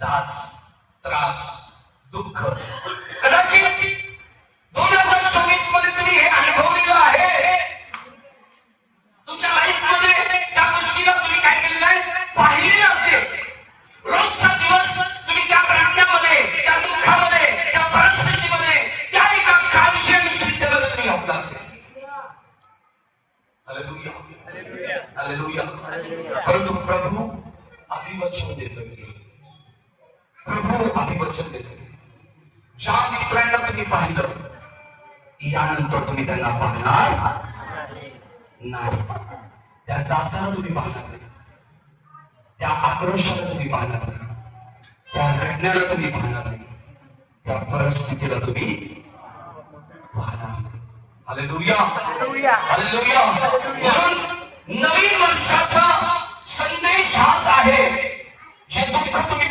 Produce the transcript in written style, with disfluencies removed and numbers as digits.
साज, त्रास, दुःख कदाचित 2024 मध्ये तुम्ही हे अनुभवलेलं आहे. तुमच्या लाईफ मध्ये त्या गोष्टीला तुम्ही काय केलेलं आहे, पाहिलेलं असेल. रोजचा दिवस तुम्ही त्या राज्यामध्ये, त्या दुःखामध्ये, त्या परिस्थितीमध्ये, त्या एका काळजीविषयी तुम्ही आपला असेल. Hallelujah, hallelujah, hallelujah. परंतु प्रभू अभिवचन देतोय, प्रभू अभिवचन देतोय. ज्या इस्रायलला तुम्ही पाहिलं, यानंतर तुम्ही त्यांना पाहणार नाही. त्या जाचाला तुम्ही पाहणार नाही, त्या आक्रोशाला तुम्ही पाहणार नाही, त्या रडण्याला तुम्ही पाहणार नाही, त्या परिस्थितीला तुम्ही पाहणार नाही. Hallelujah, hallelujah, hallelujah. म्हणून नवीन वर्षाचा संदेश हाच आहे, जे दुःख तुम्ही